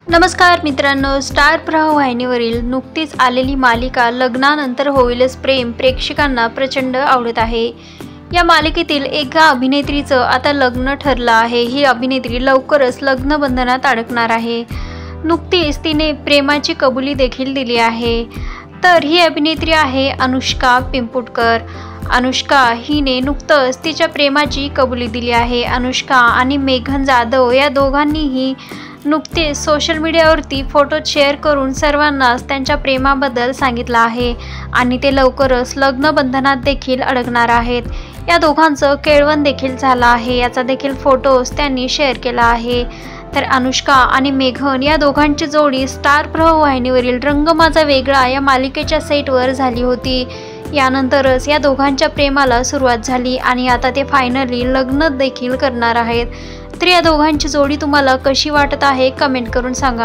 नमस्कार मित्रांनो, स्टार प्रवाह वाहिनीवरील नुकतीच आलेली मालिका लग्नानंतर होईलच प्रेम प्रेक्षकांना प्रचंड आवडत आहे। या मालिकेतील एका अभिनेत्रीचं आता लग्न ठरलं आहे। ही अभिनेत्री लवकरच लग्नबंधनात अडकणार आहे। नुकतीच तिने प्रेमाची कबुली देखील दिली आहे। तर ही अभिनेत्री आहे अनुष्का पिंपुटकर। अनुष्का हिने नुकतंच तिच्या प्रेमाची कबुली दिली आहे। अनुष्का आणि मेघन जाधव या दोघांनीही नुकतेच सोशल मीडियावरती फोटो शेअर करून सर्वांनाच त्यांच्या प्रेमाबद्दल सांगितलं आहे आणि ते लवकरच लग्नबंधनात देखील अडकणार आहेत। या दोघांचं केळवण देखील झालं आहे, याचा देखील फोटोज त्यांनी शेअर केला आहे। तर अनुष्का आणि मेघन या दोघांची जोडी स्टार प्रवाह वाहिनीवरील रंग माझा वेगळा या मालिकेच्या सेटवर झाली होती। यानंतरच या दोघांच्या प्रेमाला सुरुवात झाली आणि आता ते फायनली लग्न देखील करणार आहेत। तर या दोघांची जोडी तुम्हाला कशी वाटत आहे कमेंट करून सांगा।